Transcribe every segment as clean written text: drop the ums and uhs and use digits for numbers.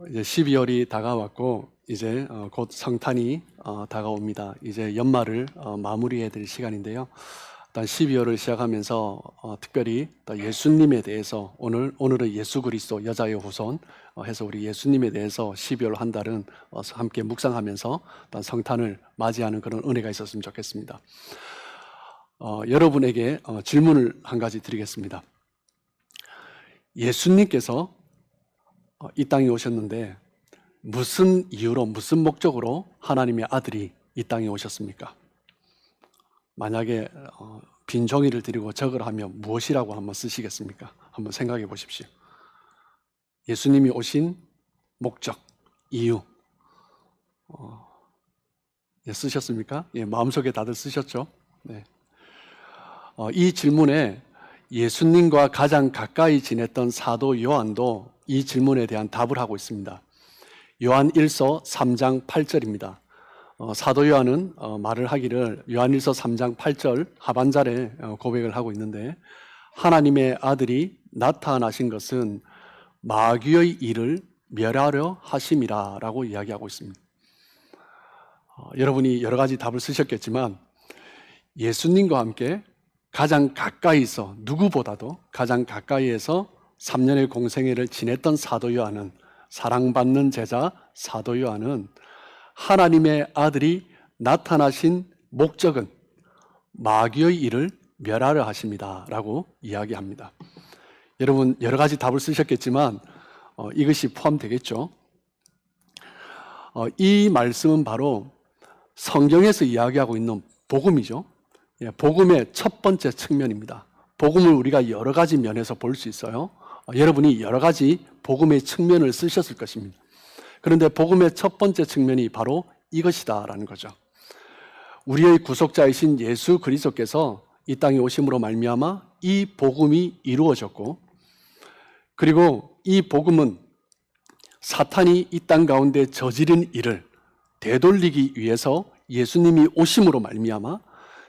이제 12월이 다가왔고 이제 곧 성탄이 다가옵니다. 이제 연말을 마무리해야 될 시간인데요. 일단 12월을 시작하면서 특별히 또 예수님에 대해서 오늘은 예수 그리스도 여자의 후손 해서 우리 예수님에 대해서 12월 한 달은 함께 묵상하면서 일단 성탄을 맞이하는 그런 은혜가 있었으면 좋겠습니다. 여러분에게 질문을 한 가지 드리겠습니다. 예수님께서 이 땅에 오셨는데 무슨 이유로, 무슨 목적으로 하나님의 아들이 이 땅에 오셨습니까? 만약에 빈 종이를 드리고 적으라 하면 무엇이라고 한번 쓰시겠습니까? 한번 생각해 보십시오. 예수님이 오신 목적, 이유 쓰셨습니까? 예, 마음속에 다들 쓰셨죠? 네. 이 질문에 예수님과 가장 가까이 지냈던 사도 요한도 이 질문에 대한 답을 하고 있습니다. 요한 1서 3장 8절입니다. 사도 요한은 말을 하기를 요한 1서 3장 8절 하반절에 고백을 하고 있는데, 하나님의 아들이 나타나신 것은 마귀의 일을 멸하려 하심이라 라고 이야기하고 있습니다. 여러분이 여러 가지 답을 쓰셨겠지만 예수님과 함께 가장 가까이서, 누구보다도 가장 가까이에서 3년의 공생애를 지냈던 사도 요한은, 사랑받는 제자 사도 요한은 하나님의 아들이 나타나신 목적은 마귀의 일을 멸하려 하십니다 라고 이야기합니다. 여러분 여러 가지 답을 쓰셨겠지만 이것이 포함되겠죠. 이 말씀은 바로 성경에서 이야기하고 있는 복음이죠. 복음의 첫 번째 측면입니다. 복음을 우리가 여러 가지 면에서 볼 수 있어요. 여러분이 여러 가지 복음의 측면을 쓰셨을 것입니다. 그런데 복음의 첫 번째 측면이 바로 이것이다라는 거죠. 우리의 구속자이신 예수 그리스도께서 이 땅에 오심으로 말미암아 이 복음이 이루어졌고, 그리고 이 복음은 사탄이 이 땅 가운데 저지른 일을 되돌리기 위해서 예수님이 오심으로 말미암아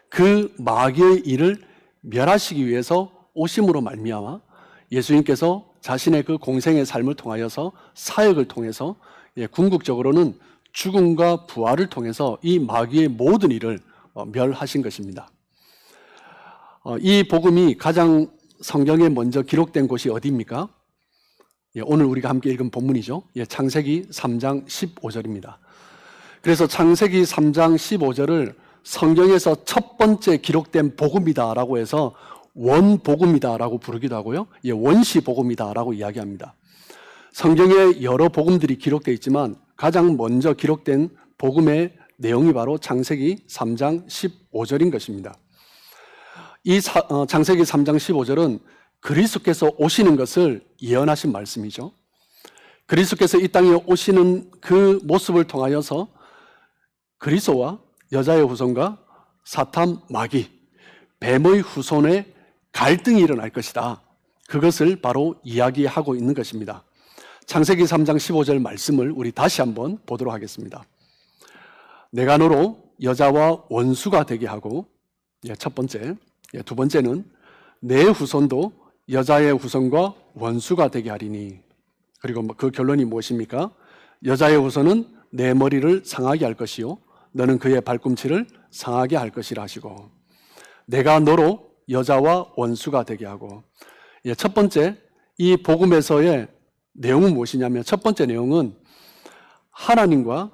그 마귀의 일을 멸하시기 위해서 오심으로 말미암아 예수님께서 자신의 그 공생의 삶을 통하여서, 사역을 통해서, 궁극적으로는 죽음과 부활을 통해서 이 마귀의 모든 일을 멸하신 것입니다. 이 복음이 가장 성경에 먼저 기록된 곳이 어디입니까? 오늘 우리가 함께 읽은 본문이죠. 창세기 3장 15절입니다. 그래서 창세기 3장 15절을 성경에서 첫 번째 기록된 복음이다라고 해서 원복음이다라고 부르기도 하고요, 원시복음이다라고 이야기합니다. 성경에 여러 복음들이 기록되어 있지만 가장 먼저 기록된 복음의 내용이 바로 창세기 3장 15절인 것입니다. 이 창세기 3장 15절은 그리스도께서 오시는 것을 예언하신 말씀이죠. 그리스도께서 이 땅에 오시는 그 모습을 통하여서 그리스도와 여자의 후손과 사탄, 마귀, 뱀의 후손의 갈등이 일어날 것이다. 그것을 바로 이야기하고 있는 것입니다. 창세기 3장 15절 말씀을 우리 다시 한번 보도록 하겠습니다. 내가 너로 여자와 원수가 되게 하고, 첫 번째. 두 번째는 내 후손도 여자의 후손과 원수가 되게 하리니. 그리고 그 결론이 무엇입니까? 여자의 후손은 내 머리를 상하게 할 것이요 너는 그의 발꿈치를 상하게 할 것이라 하시고, 내가 너로 여자와 원수가 되게 하고. 첫 번째, 이 복음에서의 내용은 무엇이냐면, 첫 번째 내용은 하나님과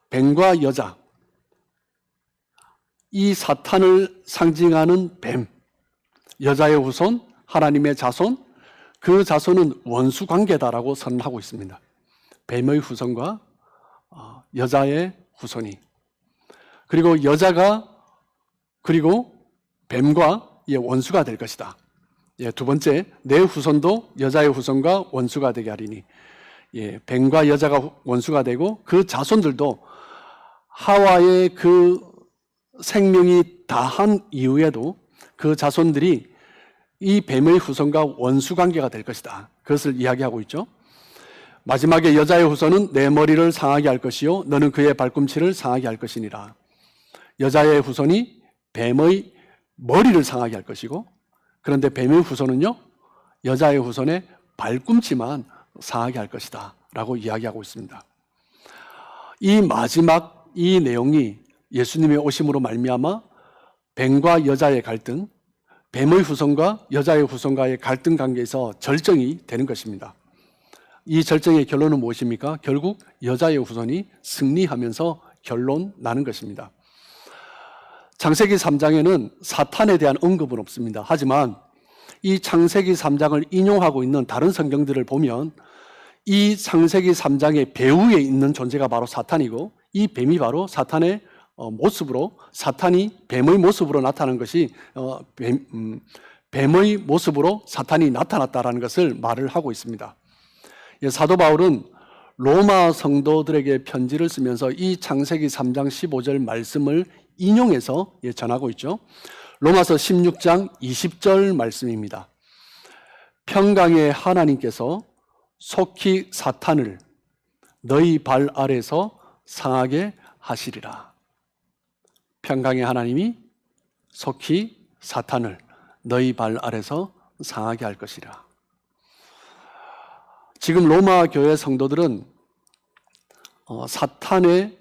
뱀과 여자, 이 사탄을 상징하는 뱀, 여자의 후손, 하나님의 자손, 그 자손은 원수 관계다라고 선언하고 있습니다. 뱀의 후손과 여자의 후손이, 그리고 여자가 그리고 뱀과 원수가 될 것이다. 두 번째, 내 후손도 여자의 후손과 원수가 되게 하리니. 뱀과 여자가 원수가 되고 그 자손들도 하와의 그 생명이 다한 이후에도 그 자손들이 이 뱀의 후손과 원수 관계가 될 것이다. 그것을 이야기하고 있죠. 마지막에 여자의 후손은 내 머리를 상하게 할 것이요 너는 그의 발꿈치를 상하게 할 것이니라. 여자의 후손이 뱀의 머리를 상하게 할 것이고, 그런데 뱀의 후손은요 여자의 후손의 발꿈치만 상하게 할 것이다 라고 이야기하고 있습니다. 이 마지막 이 내용이 예수님의 오심으로 말미암아 뱀과 여자의 갈등, 뱀의 후손과 여자의 후손과의 갈등 관계에서 절정이 되는 것입니다. 이 절정의 결론은 무엇입니까? 결국 여자의 후손이 승리하면서 결론 나는 것입니다. 창세기 3장에는 사탄에 대한 언급은 없습니다. 하지만 이 창세기 3장을 인용하고 있는 다른 성경들을 보면 이 창세기 3장의 배후에 있는 존재가 바로 사탄이고 이 뱀이 바로 사탄의 모습으로, 사탄이 뱀의 모습으로 나타난 것이 뱀의 모습으로 사탄이 나타났다라는 것을 말을 하고 있습니다. 사도 바울은 로마 성도들에게 편지를 쓰면서 이 창세기 3장 15절 말씀을 인용해서 전하고 있죠. 로마서 16장 20절 말씀입니다. 평강의 하나님께서 속히 사탄을 너희 발 아래서 상하게 하시리라. 평강의 하나님이 속히 사탄을 너희 발 아래서 상하게 할 것이라. 지금 로마 교회 성도들은 사탄의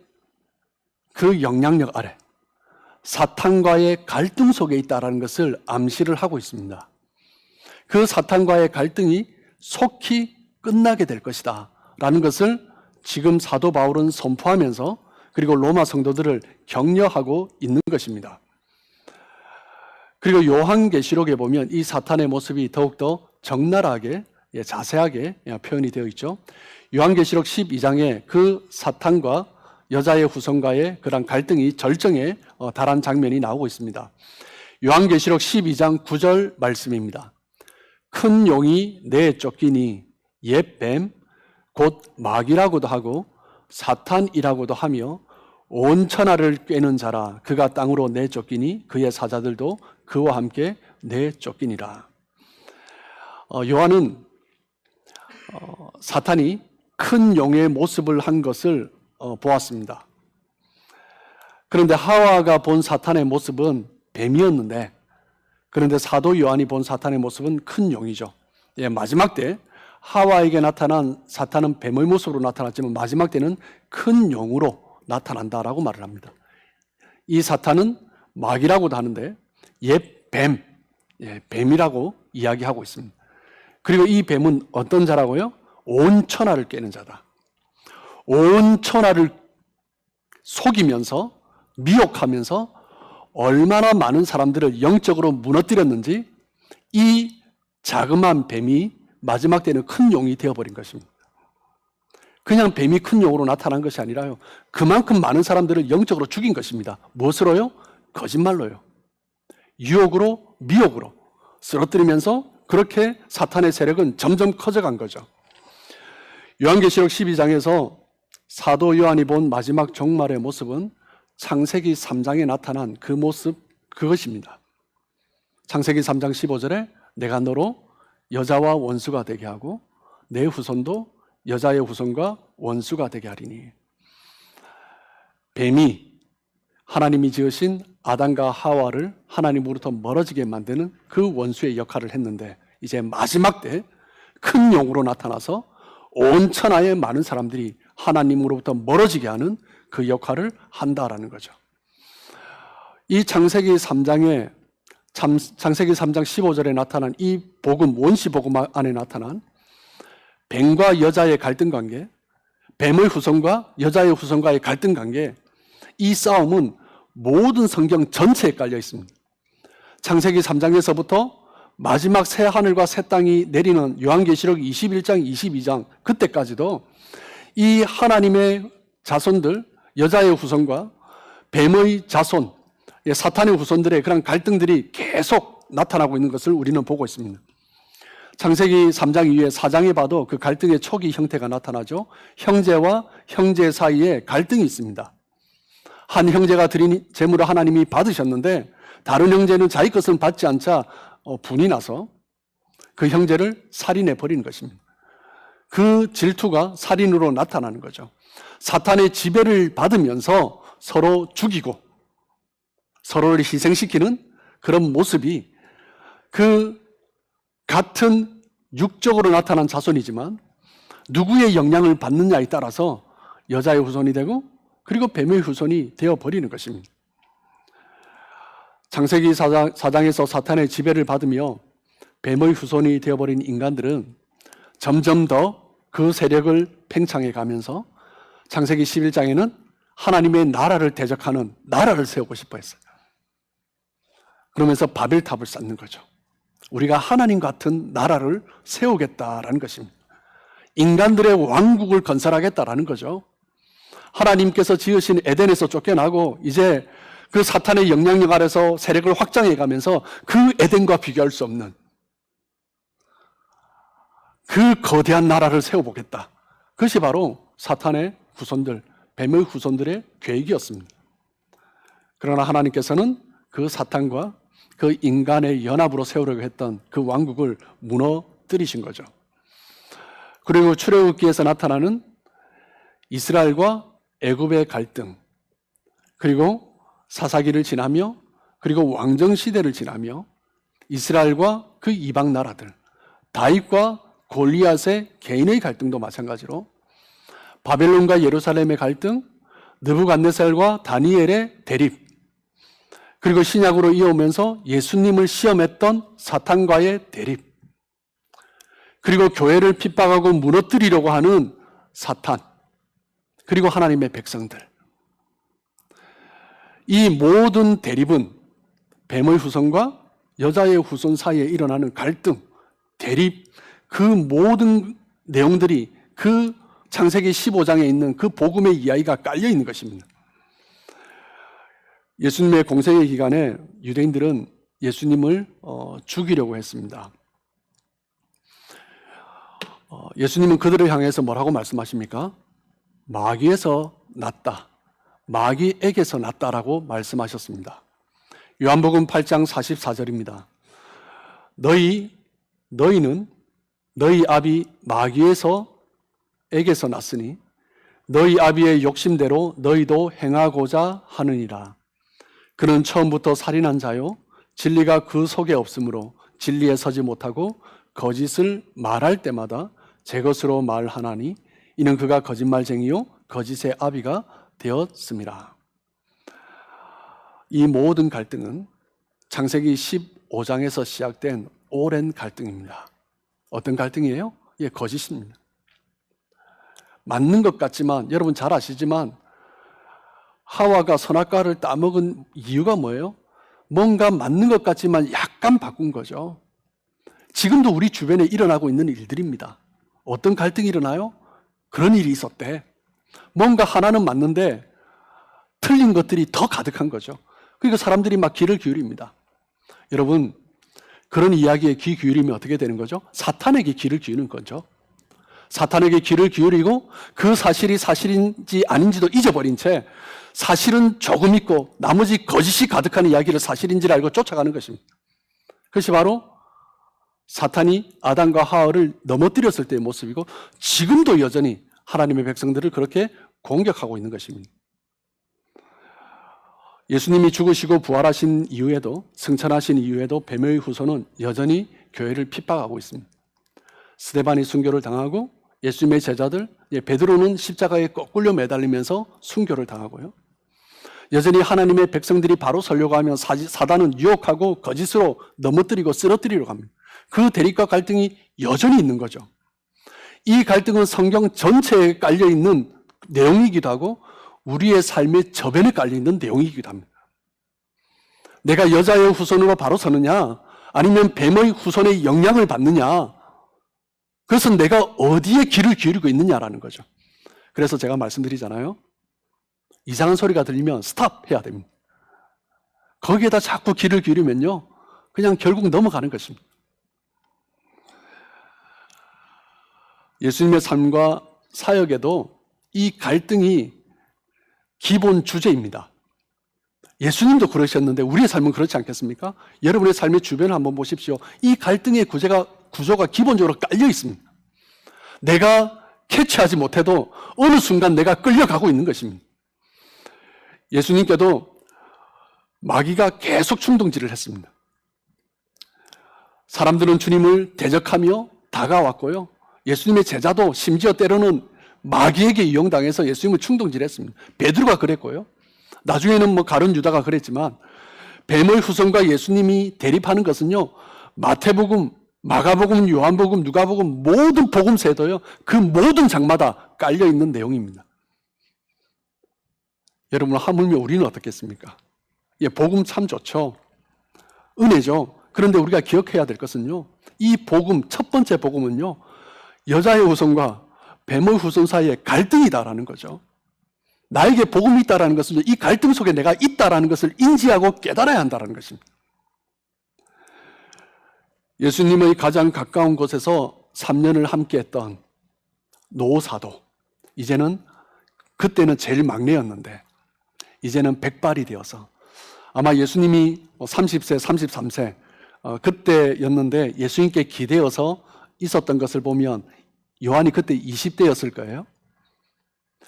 그 영향력 아래, 사탄과의 갈등 속에 있다는 것을 암시를 하고 있습니다. 그 사탄과의 갈등이 속히 끝나게 될 것이다 라는 것을 지금 사도 바울은 선포하면서 그리고 로마 성도들을 격려하고 있는 것입니다. 그리고 요한계시록에 보면 이 사탄의 모습이 더욱더 적나라하게, 자세하게 표현이 되어 있죠. 요한계시록 12장에 그 사탄과 여자의 후손과의 그런 갈등이 절정에 달한 장면이 나오고 있습니다. 요한계시록 12장 9절 말씀입니다. 큰 용이 내쫓기니 옛 뱀, 곧 마귀라고도 하고 사탄이라고도 하며 온 천하를 꿰는 자라. 그가 땅으로 내쫓기니 그의 사자들도 그와 함께 내쫓기니라. 요한은 사탄이 큰 용의 모습을 한 것을 보았습니다. 그런데 하와가 본 사탄의 모습은 뱀이었는데, 그런데 사도 요한이 본 사탄의 모습은 큰 용이죠. 마지막 때 하와에게 나타난 사탄은 뱀의 모습으로 나타났지만 마지막 때는 큰 용으로 나타난다라고 말을 합니다. 이 사탄은 마귀라고도 하는데 옛 뱀, 뱀이라고 이야기하고 있습니다. 그리고 이 뱀은 어떤 자라고요? 온 천하를 꿰는 자다. 온 천하를 속이면서 미혹하면서 얼마나 많은 사람들을 영적으로 무너뜨렸는지 이 자그마한 뱀이 마지막 때는 큰 용이 되어버린 것입니다. 그냥 뱀이 큰 용으로 나타난 것이 아니라요, 그만큼 많은 사람들을 영적으로 죽인 것입니다. 무엇으로요? 거짓말로요. 유혹으로, 미혹으로 쓰러뜨리면서 그렇게 사탄의 세력은 점점 커져간 거죠. 요한계시록 12장에서 사도 요한이 본 마지막 종말의 모습은 창세기 3장에 나타난 그 모습, 그것입니다. 창세기 3장 15절에 내가 너로 여자와 원수가 되게 하고 내 후손도 여자의 후손과 원수가 되게 하리니. 뱀이 하나님이 지으신 아담과 하와를 하나님으로부터 멀어지게 만드는 그 원수의 역할을 했는데, 이제 마지막 때 큰 용으로 나타나서 온 천하의 많은 사람들이 하나님으로부터 멀어지게 하는 그 역할을 한다라는 거죠. 이 창세기 3장 15절에 나타난 이 복음, 원시 복음 안에 나타난 뱀과 여자의 갈등 관계, 뱀의 후손과 여자의 후손과의 갈등 관계, 이 싸움은 모든 성경 전체에 깔려 있습니다. 창세기 3장에서부터 마지막 새 하늘과 새 땅이 내리는 요한계시록 21장, 22장 그때까지도 이 하나님의 자손들, 여자의 후손과 뱀의 자손, 사탄의 후손들의 그런 갈등들이 계속 나타나고 있는 것을 우리는 보고 있습니다. 창세기 3장 이후에 4장에 봐도 그 갈등의 초기 형태가 나타나죠. 형제와 형제 사이에 갈등이 있습니다. 한 형제가 드린 재물을 하나님이 받으셨는데 다른 형제는 자기 것은 받지 않자 분이 나서 그 형제를 살인해 버리는 것입니다. 그 질투가 살인으로 나타나는 거죠. 사탄의 지배를 받으면서 서로 죽이고 서로를 희생시키는 그런 모습이 그 같은 육적으로 나타난 자손이지만 누구의 영향을 받느냐에 따라서 여자의 후손이 되고 그리고 뱀의 후손이 되어버리는 것입니다. 창세기 4장에서 사탄의 지배를 받으며 뱀의 후손이 되어버린 인간들은 점점 더 그 세력을 팽창해 가면서 창세기 11장에는 하나님의 나라를 대적하는 나라를 세우고 싶어 했어요. 그러면서 바벨탑을 쌓는 거죠. 우리가 하나님 같은 나라를 세우겠다라는 것입니다. 인간들의 왕국을 건설하겠다라는 거죠. 하나님께서 지으신 에덴에서 쫓겨나고 이제 그 사탄의 영향력 아래서 세력을 확장해 가면서 그 에덴과 비교할 수 없는 그 거대한 나라를 세워보겠다. 그것이 바로 사탄의 후손들, 뱀의 후손들의 계획이었습니다. 그러나 하나님께서는 그 사탄과 그 인간의 연합으로 세우려고 했던 그 왕국을 무너뜨리신 거죠. 그리고 출애굽기에서 나타나는 이스라엘과 애굽의 갈등, 그리고 사사기를 지나며 그리고 왕정 시대를 지나며 이스라엘과 그 이방 나라들, 다윗과 골리앗의 개인의 갈등도 마찬가지로 바벨론과 예루살렘의 갈등, 느부갓네살과 다니엘의 대립, 그리고 신약으로 이어오면서 예수님을 시험했던 사탄과의 대립, 그리고 교회를 핍박하고 무너뜨리려고 하는 사탄, 그리고 하나님의 백성들. 이 모든 대립은 뱀의 후손과 여자의 후손 사이에 일어나는 갈등, 대립, 그 모든 내용들이 그 창세기 15장에 있는 그 복음의 이야기가 깔려 있는 것입니다. 예수님의 공생의 기간에 유대인들은 예수님을 죽이려고 했습니다. 예수님은 그들을 향해서 뭐라고 말씀하십니까? 마귀에서 났다, 마귀에게서 났다라고 말씀하셨습니다. 요한복음 8장 44절입니다. 너희는 너희 아비 마귀에게서 났으니 너희 아비의 욕심대로 너희도 행하고자 하느니라. 그는 처음부터 살인한 자요 진리가 그 속에 없으므로 진리에 서지 못하고 거짓을 말할 때마다 제 것으로 말하나니 이는 그가 거짓말쟁이요 거짓의 아비가 되었습니다. 이 모든 갈등은 창세기 15장에서 시작된 오랜 갈등입니다. 어떤 갈등이에요? 예, 거짓입니다. 맞는 것 같지만 여러분 잘 아시지만 하와가 선악과를 따먹은 이유가 뭐예요? 뭔가 맞는 것 같지만 약간 바꾼 거죠. 지금도 우리 주변에 일어나고 있는 일들입니다. 어떤 갈등이 일어나요? 그런 일이 있었대. 뭔가 하나는 맞는데 틀린 것들이 더 가득한 거죠. 그러니까 사람들이 막 귀를 기울입니다. 여러분, 그런 이야기에 귀 기울이면 어떻게 되는 거죠? 사탄에게 귀를 기울이는 거죠. 사탄에게 귀를 기울이고 그 사실이 사실인지 아닌지도 잊어버린 채 사실은 조금 있고 나머지 거짓이 가득한 이야기를 사실인지를 알고 쫓아가는 것입니다. 그것이 바로 사탄이 아담과 하와를 넘어뜨렸을 때의 모습이고 지금도 여전히 하나님의 백성들을 그렇게 공격하고 있는 것입니다. 예수님이 죽으시고 부활하신 이후에도, 승천하신 이후에도 뱀의 후손은 여전히 교회를 핍박하고 있습니다. 스데반이 순교를 당하고 예수님의 제자들, 베드로는 십자가에 거꾸로 매달리면서 순교를 당하고요. 여전히 하나님의 백성들이 바로 서려고 하면 사단은 유혹하고 거짓으로 넘어뜨리고 쓰러뜨리려고 합니다. 그 대립과 갈등이 여전히 있는 거죠. 이 갈등은 성경 전체에 깔려있는 내용이기도 하고 우리의 삶의 저변에 깔려있는 내용이기도 합니다. 내가 여자의 후손으로 바로 서느냐 아니면 뱀의 후손의 영향을 받느냐, 그것은 내가 어디에 귀를 기울이고 있느냐라는 거죠. 그래서 제가 말씀드리잖아요. 이상한 소리가 들리면 스탑 해야 됩니다. 거기에다 자꾸 귀를 기울이면요 그냥 결국 넘어가는 것입니다. 예수님의 삶과 사역에도 이 갈등이 기본 주제입니다. 예수님도 그러셨는데 우리의 삶은 그렇지 않겠습니까? 여러분의 삶의 주변을 한번 보십시오. 이 갈등의 구조가 기본적으로 깔려 있습니다. 내가 캐치하지 못해도 어느 순간 내가 끌려가고 있는 것입니다. 예수님께도 마귀가 계속 충동질을 했습니다. 사람들은 주님을 대적하며 다가왔고요. 예수님의 제자도 심지어 때로는 마귀에게 이용당해서 예수님을 충동질했습니다. 베드로가 그랬고요. 나중에는 가룟 유다가 그랬지만 뱀의 후손과 예수님이 대립하는 것은요, 마태복음, 마가복음, 요한복음, 누가복음 모든 복음서에도요, 그 모든 장마다 깔려 있는 내용입니다. 여러분, 하물며 우리는 어떻겠습니까? 예, 복음 참 좋죠. 은혜죠. 그런데 우리가 기억해야 될 것은요, 이 복음, 첫 번째 복음은요, 여자의 후손과 뱀의 후손 사이에 갈등이다라는 거죠. 나에게 복음이 있다라는 것은 이 갈등 속에 내가 있다라는 것을 인지하고 깨달아야 한다는 것입니다. 예수님의 가장 가까운 곳에서 3년을 함께했던 노사도, 이제는, 그때는 제일 막내였는데 이제는 백발이 되어서, 아마 예수님이 30세, 33세 그때였는데 예수님께 기대어서 있었던 것을 보면 요한이 그때 20대였을 거예요.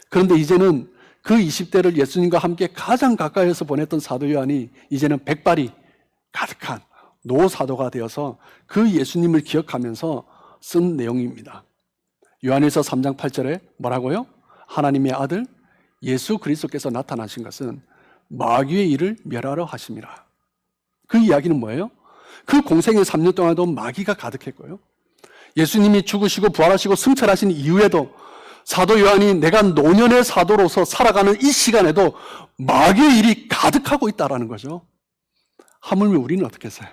그런데 이제는 그 20대를 예수님과 함께 가장 가까이에서 보냈던 사도 요한이 이제는 백발이 가득한 노사도가 되어서 그 예수님을 기억하면서 쓴 내용입니다. 요한일서 3장 8절에 뭐라고요? 하나님의 아들 예수 그리스도께서 나타나신 것은 마귀의 일을 멸하러 하심이라. 그 이야기는 뭐예요? 그 공생의 3년 동안도 마귀가 가득했고요, 예수님이 죽으시고 부활하시고 승천하신 이후에도 사도 요한이 내가 노년의 사도로서 살아가는 이 시간에도 마귀의 일이 가득하고 있다는 거죠. 하물며 우리는 어떻겠어요?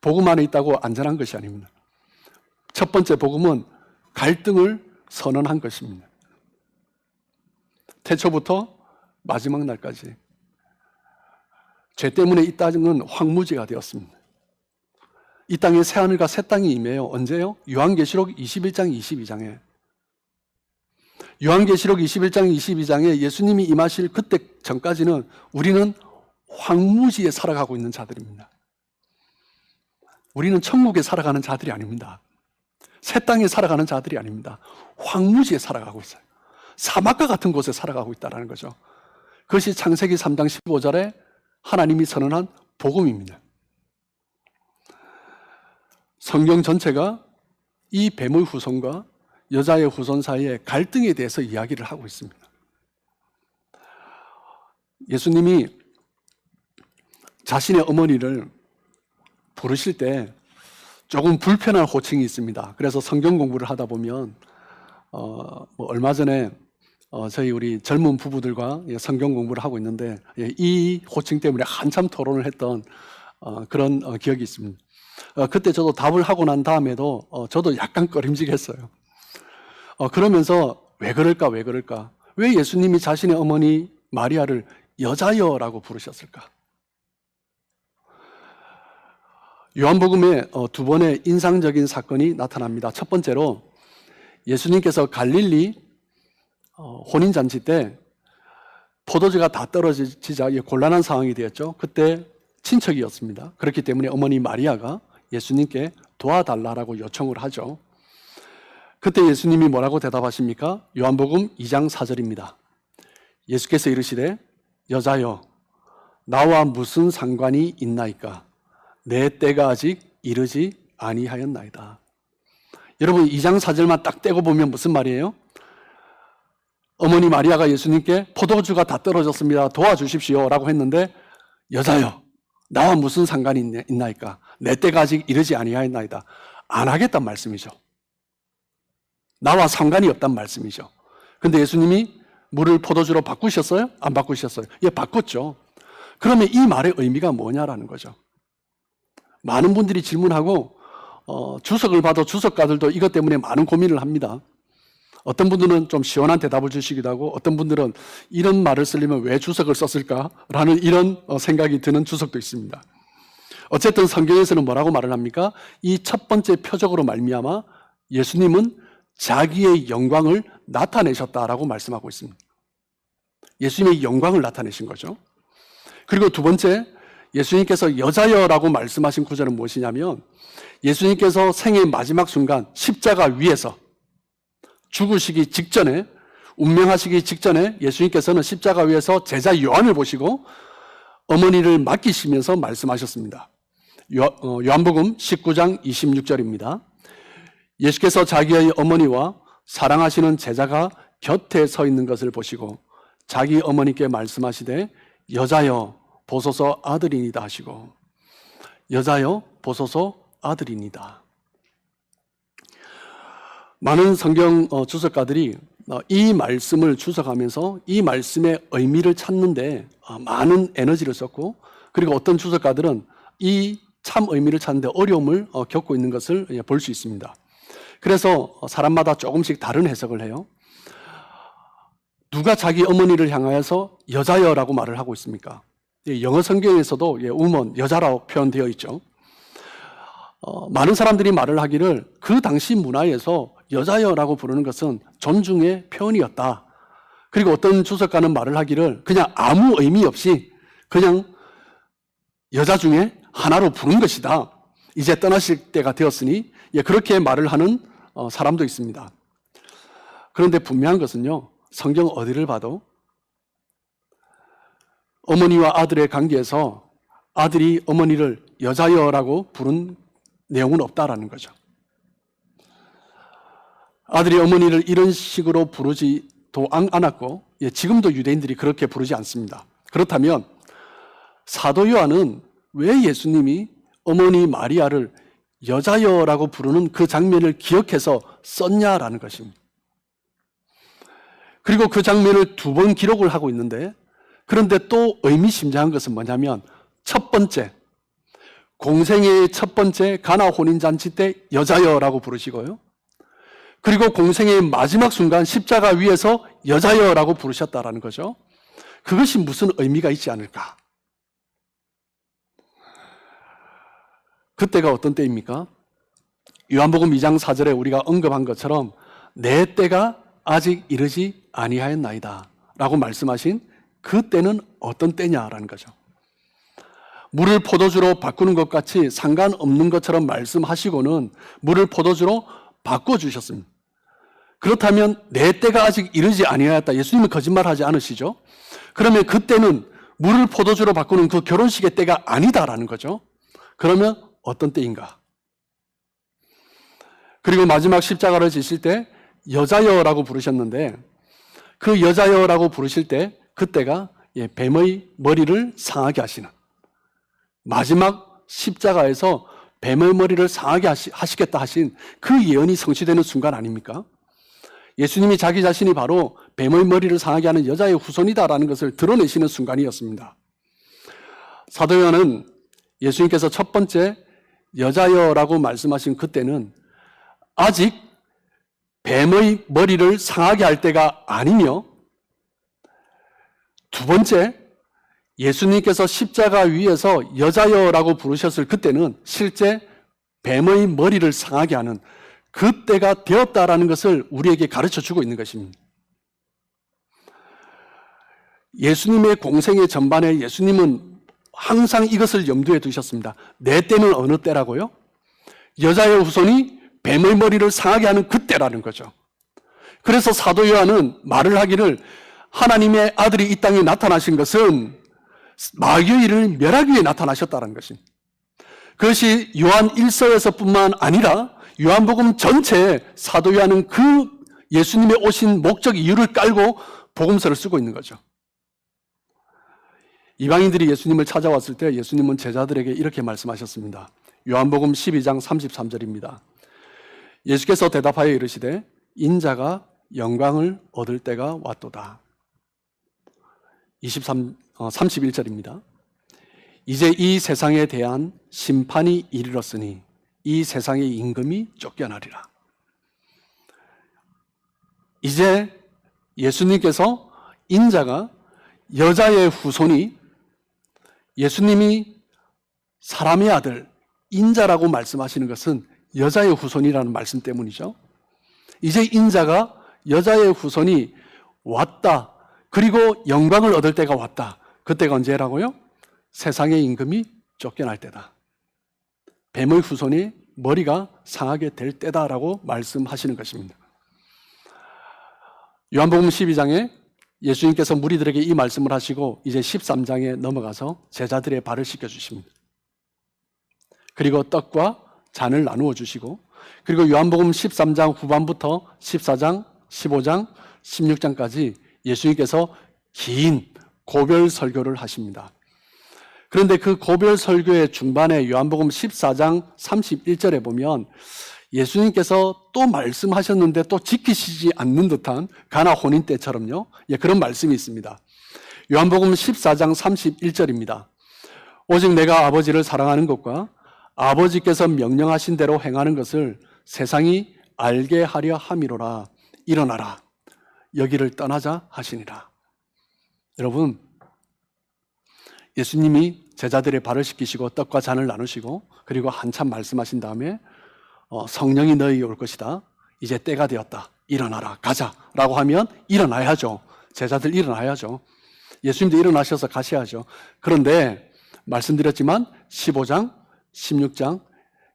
복음 안에 있다고 안전한 것이 아닙니다. 첫 번째 복음은 갈등을 선언한 것입니다. 태초부터 마지막 날까지 죄 때문에 이 땅은 황무지가 되었습니다. 이 땅에 새하늘과 새 땅이 임해요. 언제요? 요한계시록 21장 22장에. 요한계시록 21장 22장에 예수님이 임하실 그때 전까지는 우리는 황무지에 살아가고 있는 자들입니다. 우리는 천국에 살아가는 자들이 아닙니다. 새 땅에 살아가는 자들이 아닙니다. 황무지에 살아가고 있어요. 사막과 같은 곳에 살아가고 있다는 거죠. 그것이 창세기 3장 15절에 하나님이 선언한 복음입니다. 성경 전체가 이 뱀의 후손과 여자의 후손 사이의 갈등에 대해서 이야기를 하고 있습니다. 예수님이 자신의 어머니를 부르실 때 조금 불편한 호칭이 있습니다. 그래서 성경 공부를 하다 보면 얼마 전에 저희 우리 젊은 부부들과 성경 공부를 하고 있는데 이 호칭 때문에 한참 토론을 했던 그런 기억이 있습니다. 그때 저도 답을 하고 난 다음에도 저도 약간 꺼림직했어요. 그러면서 왜 그럴까? 왜 예수님이 자신의 어머니 마리아를 여자여라고 부르셨을까? 요한복음에 두 번의 인상적인 사건이 나타납니다. 첫 번째로 예수님께서 갈릴리 혼인잔치 때 포도주가 다 떨어지자 곤란한 상황이 되었죠. 그때 친척이었습니다. 그렇기 때문에 어머니 마리아가 예수님께 도와달라고 요청을 하죠. 그때 예수님이 뭐라고 대답하십니까? 요한복음 2장 4절입니다. 예수께서 이르시되 여자여 나와 무슨 상관이 있나이까? 내 때가 아직 이르지 아니하였나이다. 여러분 2장 4절만 딱 떼고 보면 무슨 말이에요? 어머니 마리아가 예수님께 포도주가 다 떨어졌습니다. 도와주십시오 라고 했는데 여자여 나와 무슨 상관이 있나이까? 내 때가 아직 이르지 아니하였나이다. 안 하겠단 말씀이죠. 나와 상관이 없단 말씀이죠. 근데 예수님이 물을 포도주로 바꾸셨어요? 안 바꾸셨어요? 예, 바꿨죠. 그러면 이 말의 의미가 뭐냐라는 거죠. 많은 분들이 질문하고 주석을 봐도 주석가들도 이것 때문에 많은 고민을 합니다. 어떤 분들은 좀 시원한 대답을 주시기도 하고 어떤 분들은 이런 말을 쓰려면 왜 주석을 썼을까라는 이런 생각이 드는 주석도 있습니다. 어쨌든 성경에서는 뭐라고 말을 합니까? 이 첫 번째 표적으로 말미암아 예수님은 자기의 영광을 나타내셨다라고 말씀하고 있습니다. 예수님의 영광을 나타내신 거죠. 그리고 두 번째, 예수님께서 여자여라고 말씀하신 구절은 무엇이냐면 예수님께서 생의 마지막 순간 십자가 위에서 죽으시기 직전에, 운명하시기 직전에 예수님께서는 십자가 위에서 제자 요한을 보시고 어머니를 맡기시면서 말씀하셨습니다. 요한복음 19장 26절입니다. 예수께서 자기의 어머니와 사랑하시는 제자가 곁에 서 있는 것을 보시고 자기 어머니께 말씀하시되 여자여 보소서 아들이니다 하시고, 여자여 보소서 아들이니다. 많은 성경 주석가들이 이 말씀을 주석하면서 이 말씀의 의미를 찾는데 많은 에너지를 썼고, 그리고 어떤 주석가들은 이 참 의미를 찾는데 어려움을 겪고 있는 것을 볼 수 있습니다. 그래서 사람마다 조금씩 다른 해석을 해요. 누가 자기 어머니를 향하여서 여자여라고 말을 하고 있습니까? 영어 성경에서도 woman, 여자라고 표현되어 있죠. 많은 사람들이 말을 하기를 그 당시 문화에서 여자여라고 부르는 것은 존중의 표현이었다. 그리고 어떤 주석가는 말을 하기를 그냥 아무 의미 없이 그냥 여자 중에 하나로 부른 것이다. 이제 떠나실 때가 되었으니, 그렇게 말을 하는 사람도 있습니다. 그런데 분명한 것은요, 성경 어디를 봐도 어머니와 아들의 관계에서 아들이 어머니를 여자여라고 부른 내용은 없다라는 거죠. 아들이 어머니를 이런 식으로 부르지도 않았고, 지금도 유대인들이 그렇게 부르지 않습니다. 그렇다면 사도 요한은 왜 예수님이 어머니 마리아를 여자여라고 부르는 그 장면을 기억해서 썼냐라는 것입니다. 그리고 그 장면을 2번 기록을 하고 있는데, 그런데 또 의미심장한 것은 뭐냐면, 첫 번째, 공생애의 첫 번째 가나 혼인잔치 때 여자여라고 부르시고요, 그리고 공생애의 마지막 순간 십자가 위에서 여자여라고 부르셨다라는 거죠. 그것이 무슨 의미가 있지 않을까? 그때가 어떤 때입니까? 요한복음 2장 4절에 우리가 언급한 것처럼 내 때가 아직 이르지 아니하였나이다 라고 말씀하신 그 때는 어떤 때냐라는 거죠. 물을 포도주로 바꾸는 것 같이 상관없는 것처럼 말씀하시고는 물을 포도주로 바꿔주셨습니다. 그렇다면 내 때가 아직 이르지 아니하였다, 예수님은 거짓말하지 않으시죠? 그러면 그때는 물을 포도주로 바꾸는 그 결혼식의 때가 아니다라는 거죠. 그러면 어떤 때인가? 그리고 마지막 십자가를 지실 때 여자여라고 부르셨는데, 그 여자여라고 부르실 때 그때가 뱀의 머리를 상하게 하시는, 마지막 십자가에서 뱀의 머리를 상하게 하시겠다 하신 그 예언이 성취되는 순간 아닙니까? 예수님이 자기 자신이 바로 뱀의 머리를 상하게 하는 여자의 후손이다라는 것을 드러내시는 순간이었습니다. 사도 요한은 예수님께서 첫 번째 여자여라고 말씀하신 그때는 아직 뱀의 머리를 상하게 할 때가 아니며, 2번째, 예수님께서 십자가 위에서 여자여라고 부르셨을 그때는 실제 뱀의 머리를 상하게 하는 그때가 되었다라는 것을 우리에게 가르쳐 주고 있는 것입니다. 예수님의 공생의 전반에 예수님은 항상 이것을 염두에 두셨습니다. 내 때는 어느 때라고요? 여자의 후손이 뱀의 머리를 상하게 하는 그때라는 거죠. 그래서 사도 요한은 말을 하기를 하나님의 아들이 이 땅에 나타나신 것은 마귀의 일을 멸하기 위해 나타나셨다는 것입니다. 그것이 요한 1서에서 뿐만 아니라 요한복음 전체에 사도 요한은 그 예수님의 오신 목적 이유를 깔고 복음서를 쓰고 있는 거죠. 이방인들이 예수님을 찾아왔을 때 예수님은 제자들에게 이렇게 말씀하셨습니다. 요한복음 12장 33절입니다. 예수께서 대답하여 이르시되 인자가 영광을 얻을 때가 왔도다. 31절입니다. 이제 이 세상에 대한 심판이 이르렀으니 이 세상의 임금이 쫓겨나리라. 이제 예수님께서 인자가 여자의 후손이, 예수님이 사람의 아들 인자라고 말씀하시는 것은 여자의 후손이라는 말씀 때문이죠. 이제 인자가 여자의 후손이 왔다. 그리고 영광을 얻을 때가 왔다. 그때가 언제라고요? 세상의 임금이 쫓겨날 때다. 뱀의 후손이 머리가 상하게 될 때다라고 말씀하시는 것입니다. 요한복음 12장에 예수님께서 무리들에게 이 말씀을 하시고 이제 13장에 넘어가서 제자들의 발을 씻겨주십니다. 그리고 떡과 잔을 나누어 주시고, 그리고 요한복음 13장 후반부터 14장, 15장, 16장까지 예수님께서 긴 고별 설교를 하십니다. 그런데 그 고별 설교의 중반에 요한복음 14장 31절에 보면 예수님께서 또 말씀하셨는데 또 지키시지 않는 듯한 가나 혼인 때처럼요. 그런 말씀이 있습니다. 요한복음 14장 31절입니다. 오직 내가 아버지를 사랑하는 것과 아버지께서 명령하신 대로 행하는 것을 세상이 알게 하려 함이로라. 일어나라. 여기를 떠나자 하시니라. 여러분, 예수님이 제자들의 발을 씻기시고 떡과 잔을 나누시고 그리고 한참 말씀하신 다음에 성령이 너희에게 올 것이다. 이제 때가 되었다. 일어나라. 가자. 라고 하면 일어나야죠. 제자들 일어나야죠. 예수님도 일어나셔서 가셔야죠. 그런데 말씀드렸지만 15장, 16장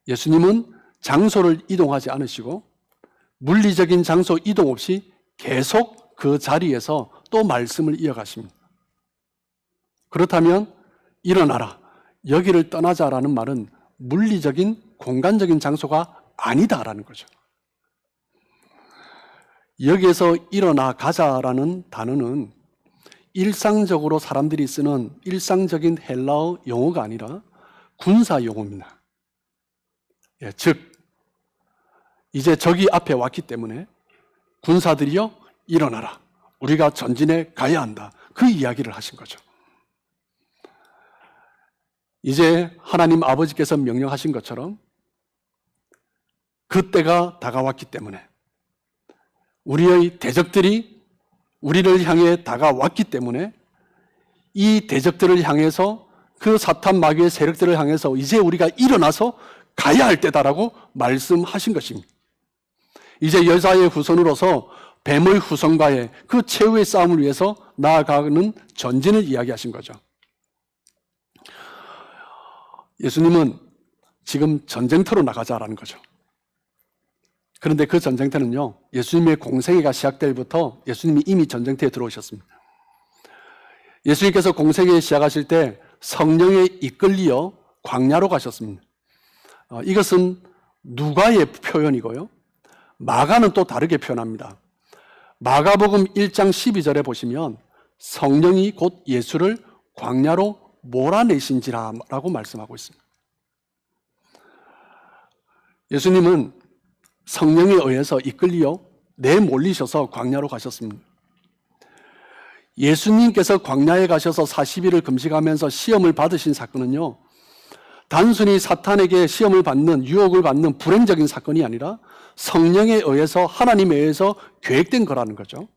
예수님은 장소를 이동하지 않으시고 물리적인 장소 이동 없이 계속 그 자리에서 또 말씀을 이어가십니다. 그렇다면 일어나라. 여기를 떠나자라는 말은 물리적인 공간적인 장소가 아니다라는 거죠. 여기에서 일어나 가자라는 단어는 일상적으로 사람들이 쓰는 일상적인 헬라어 용어가 아니라 군사 용어입니다. 즉 이제 적이 앞에 왔기 때문에 군사들이여 일어나라. 우리가 전진해 가야 한다. 그 이야기를 하신 거죠. 이제 하나님 아버지께서 명령하신 것처럼 그때가 다가왔기 때문에 우리의 대적들이 우리를 향해 다가왔기 때문에 이 대적들을 향해서 그 사탄 마귀의 세력들을 향해서 이제 우리가 일어나서 가야 할 때다라고 말씀하신 것입니다. 이제 여자의 후손으로서 뱀의 후손과의 그 최후의 싸움을 위해서 나아가는 전진을 이야기하신 거죠. 예수님은 지금 전쟁터로 나가자라는 거죠. 그런데 그 전쟁터는요, 예수님의 공생애가 시작될 때부터 예수님이 이미 전쟁터에 들어오셨습니다. 예수님께서 공생애 시작하실 때 성령에 이끌리어 광야로 가셨습니다. 이것은 누가의 표현이고요. 마가는 또 다르게 표현합니다. 마가복음 1장 12절에 보시면 성령이 곧 예수를 광야로 몰아내신지라라고 말씀하고 있습니다. 예수님은 성령에 의해서 이끌리어 내몰리셔서 광야로 가셨습니다. 예수님께서 광야에 가셔서 40일을 금식하면서 시험을 받으신 사건은요, 단순히 사탄에게 시험을 받는, 유혹을 받는 불행적인 사건이 아니라 성령에 의해서, 하나님에 의해서 계획된 거라는 거죠.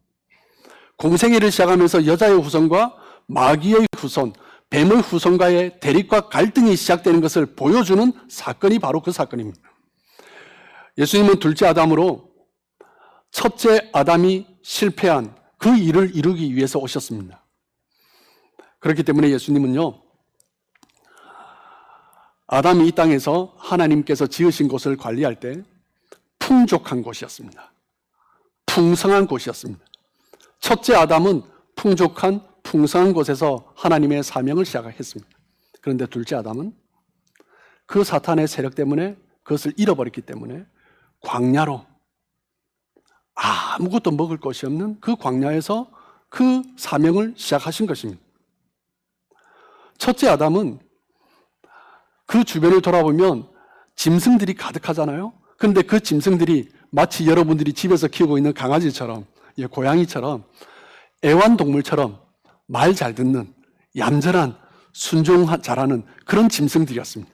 공생애를 시작하면서 여자의 후손과 마귀의 후손, 뱀의 후손과의 대립과 갈등이 시작되는 것을 보여주는 사건이 바로 그 사건입니다. 예수님은 둘째 아담으로 첫째 아담이 실패한 그 일을 이루기 위해서 오셨습니다. 그렇기 때문에 예수님은요, 아담이 이 땅에서 하나님께서 지으신 곳을 관리할 때 풍족한 곳이었습니다. 풍성한 곳이었습니다. 첫째 아담은 풍성한 곳에서 하나님의 사명을 시작했습니다. 그런데 둘째 아담은 그 사탄의 세력 때문에 그것을 잃어버렸기 때문에 광야로, 아무것도 먹을 것이 없는 그 광야에서 그 사명을 시작하신 것입니다. 첫째 아담은 그 주변을 돌아보면 짐승들이 가득하잖아요. 그런데 그 짐승들이 마치 여러분들이 집에서 키우고 있는 강아지처럼, 고양이처럼, 애완동물처럼 말 잘 듣는, 얌전한, 잘하는 그런 짐승들이었습니다.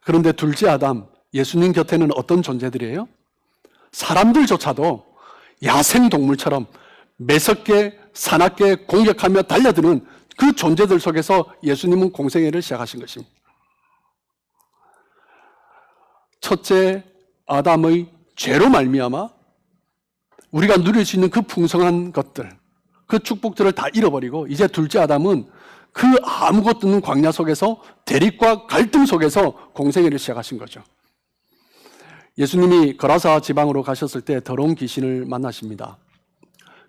그런데 둘째 아담, 예수님 곁에는 어떤 존재들이에요? 사람들조차도 야생동물처럼 매섭게, 사납게 공격하며 달려드는 그 존재들 속에서 예수님은 공생애를 시작하신 것입니다. 첫째 아담의 죄로 말미암아 우리가 누릴 수 있는 그 풍성한 것들, 그 축복들을 다 잃어버리고 이제 둘째 아담은 그 아무것도 없는 광야 속에서 대립과 갈등 속에서 공생애를 시작하신 거죠. 예수님이 거라사 지방으로 가셨을 때 더러운 귀신을 만나십니다.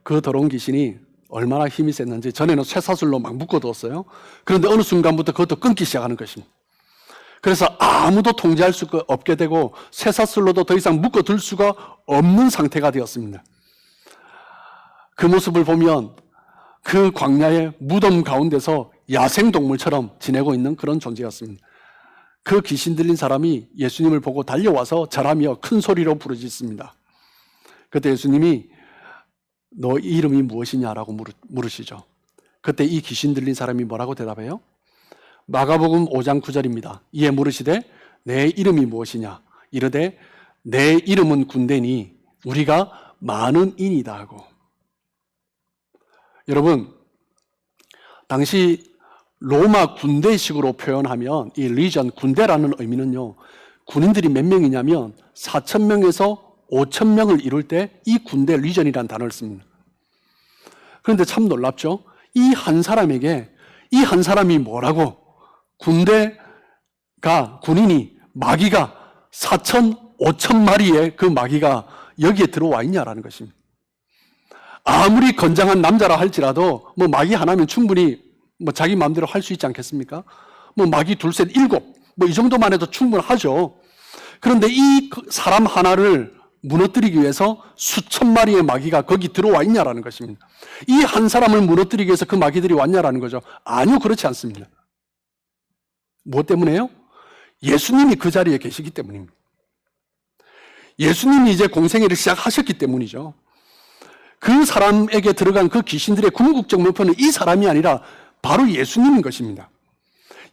그 더러운 귀신이 얼마나 힘이 셌는지 전에는 쇠사슬로 막 묶어두었어요. 그런데 어느 순간부터 그것도 끊기 시작하는 것입니다. 그래서 아무도 통제할 수가 없게 되고 쇠사슬로도 더 이상 묶어둘 수가 없는 상태가 되었습니다. 그 모습을 보면 그 광야의 무덤 가운데서 야생동물처럼 지내고 있는 그런 존재였습니다. 그 귀신 들린 사람이 예수님을 보고 달려와서 절하며 큰 소리로 부르짖습니다. 그때 예수님이 너 이름이 무엇이냐라고 물으시죠. 그때 이 귀신 들린 사람이 뭐라고 대답해요? 마가복음 5장 9절입니다. 이에 물으시되 내 이름이 무엇이냐? 이르되 내 이름은 군대니 우리가 많은 인이다 하고. 여러분, 당시 로마 군대식으로 표현하면 이 리전, 군대라는 의미는요, 군인들이 몇 명이냐면 4,000명에서 5,000명을 이룰 때 이 군대 리전이라는 단어를 씁니다. 그런데 참 놀랍죠? 이 한 사람에게 이 한 사람이 뭐라고? 군인이 마귀가 4,500마리의 그 마귀가 여기에 들어와 있냐라는 것입니다. 아무리 건장한 남자라 할지라도 뭐 마귀 하나면 충분히 뭐 자기 마음대로 할 수 있지 않겠습니까? 뭐 마귀 둘, 셋, 일곱 뭐 이 정도만 해도 충분하죠. 그런데 이 사람 하나를 무너뜨리기 위해서 수천 마리의 마귀가 거기 들어와 있냐라는 것입니다. 이 한 사람을 무너뜨리기 위해서 그 마귀들이 왔냐라는 거죠. 아니요, 그렇지 않습니다. 무엇 때문에요? 예수님이 그 자리에 계시기 때문입니다. 예수님이 이제 공생애를 시작하셨기 때문이죠. 그 사람에게 들어간 그 귀신들의 궁극적 목표는 이 사람이 아니라 바로 예수님인 것입니다.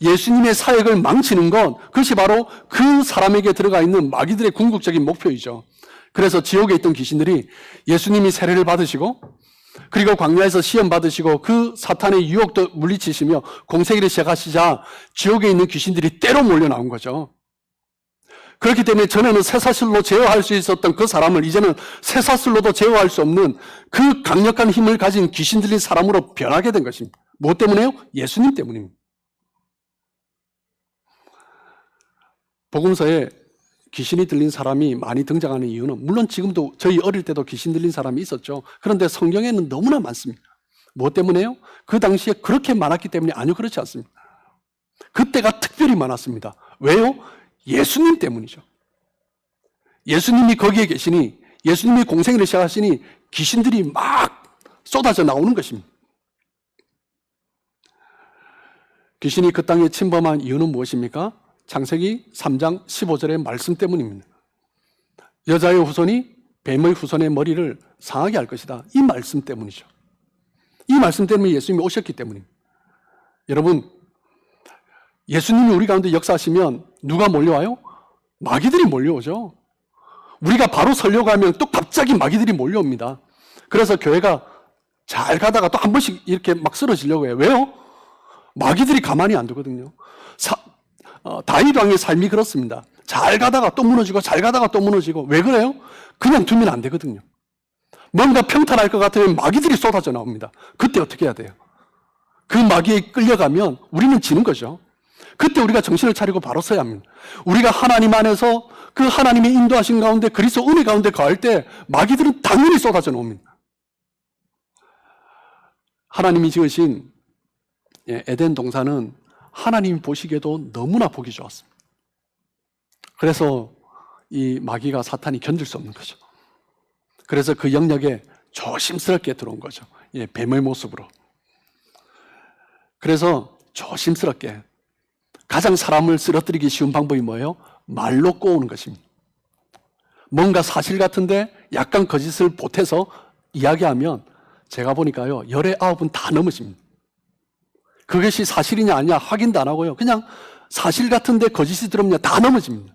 예수님의 사역을 망치는 건 그것이 바로 그 사람에게 들어가 있는 마귀들의 궁극적인 목표이죠. 그래서 지옥에 있던 귀신들이 예수님이 세례를 받으시고 그리고 광야에서 시험 받으시고 그 사탄의 유혹도 물리치시며 공생애를 시작하시자 지옥에 있는 귀신들이 때로 몰려 나온 거죠. 그렇기 때문에 전에는 쇠사슬로 제어할 수 있었던 그 사람을 이제는 쇠사슬로도 제어할 수 없는 그 강력한 힘을 가진 귀신 들린 사람으로 변하게 된 것입니다. 무엇 때문에요? 예수님 때문입니다. 복음서에 귀신이 들린 사람이 많이 등장하는 이유는 물론 지금도 저희 어릴 때도 귀신 들린 사람이 있었죠. 그런데 성경에는 너무나 많습니다. 무엇 때문에요? 그 당시에 그렇게 많았기 때문에 아니요, 그렇지 않습니다. 그때가 특별히 많았습니다. 왜요? 예수님 때문이죠. 예수님이 거기에 계시니 예수님이 공생애를 시작하시니 귀신들이 막 쏟아져 나오는 것입니다. 귀신이 그 땅에 침범한 이유는 무엇입니까? 창세기 3장 15절의 말씀 때문입니다. 여자의 후손이 뱀의 후손의 머리를 상하게 할 것이다. 이 말씀 때문이죠. 이 말씀 때문에 예수님이 오셨기 때문입니다. 여러분, 예수님이 우리 가운데 역사하시면 누가 몰려와요? 마귀들이 몰려오죠. 우리가 바로 서려고 하면 또 갑자기 마귀들이 몰려옵니다. 그래서 교회가 잘 가다가 또 한 번씩 이렇게 막 쓰러지려고 해요. 왜요? 마귀들이 가만히 안 두거든요. 다윗 왕의 삶이 그렇습니다. 잘 가다가 또 무너지고 잘 가다가 또 무너지고. 왜 그래요? 그냥 두면 안 되거든요. 뭔가 평탄할 것 같으면 마귀들이 쏟아져 나옵니다. 그때 어떻게 해야 돼요? 그 마귀에 끌려가면 우리는 지는 거죠. 그때 우리가 정신을 차리고 바로 서야 합니다. 우리가 하나님 안에서 그 하나님의 인도하신 가운데 그리스도 은혜 가운데 거할 때 마귀들은 당연히 쏟아져 나옵니다. 하나님이 지으신 에덴 동산은 하나님이 보시기에도 너무나 보기 좋았습니다. 그래서 이 마귀가 사탄이 견딜 수 없는 거죠. 그래서 그 영역에 조심스럽게 들어온 거죠. 뱀의 모습으로. 그래서 조심스럽게 가장 사람을 쓰러뜨리기 쉬운 방법이 뭐예요? 말로 꼬우는 것입니다. 뭔가 사실 같은데 약간 거짓을 보태서 이야기하면 제가 보니까요, 19은 다 넘으십니다. 그것이 사실이냐 아니냐 확인도 안 하고요. 그냥 사실 같은데 거짓이 들어오면 다 넘어집니다.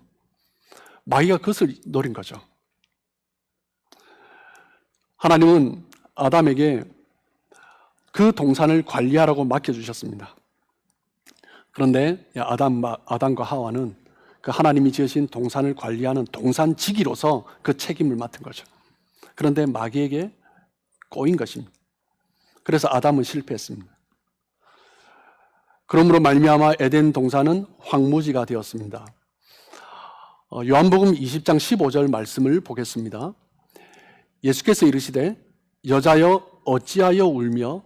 마귀가 그것을 노린 거죠. 하나님은 아담에게 그 동산을 관리하라고 맡겨주셨습니다. 그런데 아담과 하와는 그 하나님이 지으신 동산을 관리하는 동산지기로서 그 책임을 맡은 거죠. 그런데 마귀에게 꼬인 것입니다. 그래서 아담은 실패했습니다. 그러므로 말미암아 에덴 동산은 황무지가 되었습니다. 요한복음 20장 15절 말씀을 보겠습니다. 예수께서 이르시되 여자여 어찌하여 울며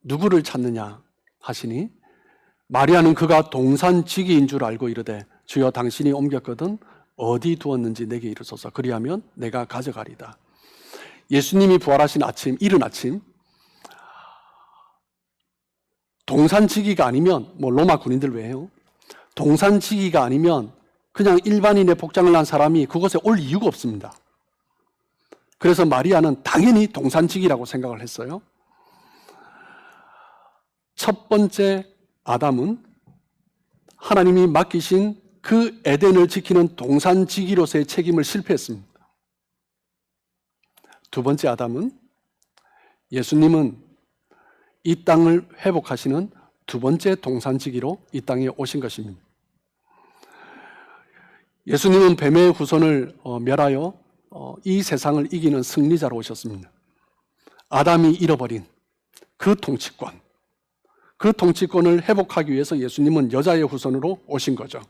누구를 찾느냐 하시니 마리아는 그가 동산지기인 줄 알고 이르되 주여 당신이 옮겼거든 어디 두었는지 내게 이르소서. 그리하면 내가 가져가리다. 예수님이 부활하신 아침, 이른 아침, 동산지기가 아니면, 로마 군인들 외에요, 동산지기가 아니면 그냥 일반인의 복장을 한 사람이 그곳에 올 이유가 없습니다. 그래서 마리아는 당연히 동산지기라고 생각을 했어요. 첫 번째 아담은 하나님이 맡기신 그 에덴을 지키는 동산지기로서의 책임을 실패했습니다. 두 번째 아담은 예수님은 이 땅을 회복하시는 두 번째 동산지기로 이 땅에 오신 것입니다. 예수님은 뱀의 후손을 멸하여 이 세상을 이기는 승리자로 오셨습니다. 아담이 잃어버린 그 통치권을 회복하기 위해서 예수님은 여자의 후손으로 오신 거죠.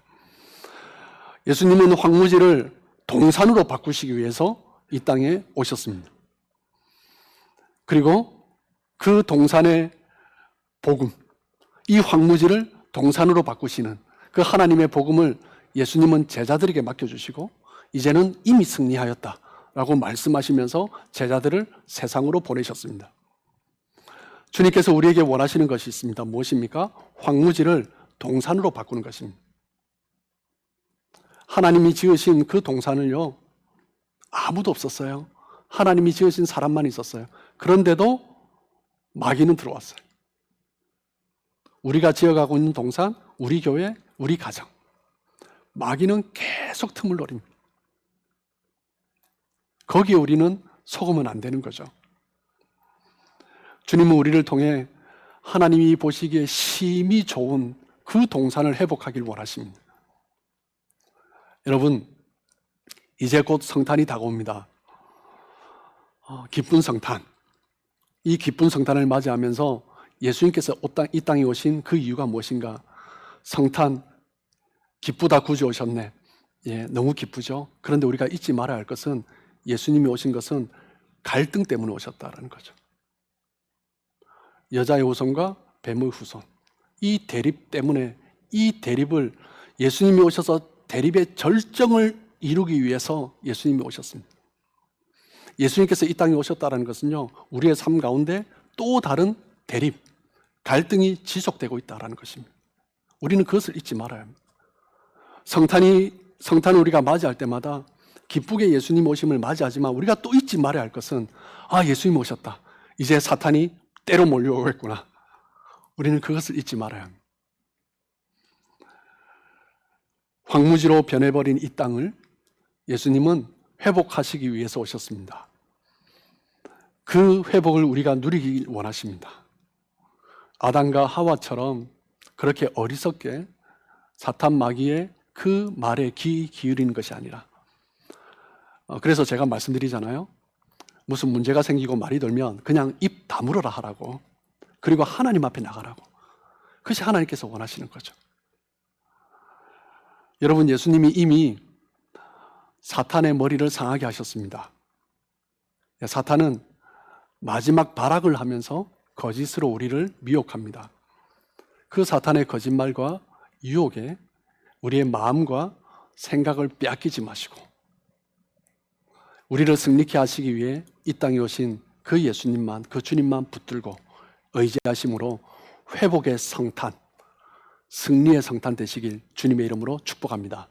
예수님은 황무지를 동산으로 바꾸시기 위해서 이 땅에 오셨습니다. 그리고 그 동산의 복음, 이 황무지를 동산으로 바꾸시는 그 하나님의 복음을 예수님은 제자들에게 맡겨주시고 이제는 이미 승리하였다라고 말씀하시면서 제자들을 세상으로 보내셨습니다. 주님께서 우리에게 원하시는 것이 있습니다. 무엇입니까? 황무지를 동산으로 바꾸는 것입니다. 하나님이 지으신 그 동산을요, 아무도 없었어요. 하나님이 지으신 사람만 있었어요. 그런데도 마귀는 들어왔어요. 우리가 지어가고 있는 동산, 우리 교회, 우리 가정, 마귀는 계속 틈을 노립니다. 거기에 우리는 속으면 안 되는 거죠. 주님은 우리를 통해 하나님이 보시기에 심히 좋은 그 동산을 회복하길 원하십니다. 여러분, 이제 곧 성탄이 다가옵니다. 기쁜 성탄. 이 기쁜 성탄을 맞이하면서 예수님께서 이 땅에 오신 그 이유가 무엇인가? 성탄, 기쁘다 구주 오셨네. 너무 기쁘죠. 그런데 우리가 잊지 말아야 할 것은 예수님이 오신 것은 갈등 때문에 오셨다라는 거죠. 여자의 후손과 뱀의 후손, 이 대립 때문에, 이 대립을 예수님이 오셔서 대립의 절정을 이루기 위해서 예수님이 오셨습니다. 예수님께서 이 땅에 오셨다는 것은요, 우리의 삶 가운데 또 다른 대립, 갈등이 지속되고 있다는 것입니다. 우리는 그것을 잊지 말아야 합니다. 성탄을 우리가 맞이할 때마다 기쁘게 예수님 오심을 맞이하지만 우리가 또 잊지 말아야 할 것은, 예수님 오셨다. 이제 사탄이 때로 몰려오겠구나. 우리는 그것을 잊지 말아야 합니다. 황무지로 변해버린 이 땅을 예수님은 회복하시기 위해서 오셨습니다. 그 회복을 우리가 누리길 원하십니다. 아담과 하와처럼 그렇게 어리석게 사탄 마귀의 그 말에 귀 기울이는 것이 아니라, 그래서 제가 말씀드리잖아요. 무슨 문제가 생기고 말이 돌면 그냥 입 다물어라 하라고, 그리고 하나님 앞에 나가라고. 그것이 하나님께서 원하시는 거죠. 여러분, 예수님이 이미 사탄의 머리를 상하게 하셨습니다. 사탄은 마지막 발악을 하면서 거짓으로 우리를 미혹합니다. 그 사탄의 거짓말과 유혹에 우리의 마음과 생각을 빼앗기지 마시고, 우리를 승리케 하시기 위해 이 땅에 오신 그 예수님만, 그 주님만 붙들고 의지하심으로 회복의 성탄, 승리의 성탄 되시길 주님의 이름으로 축복합니다.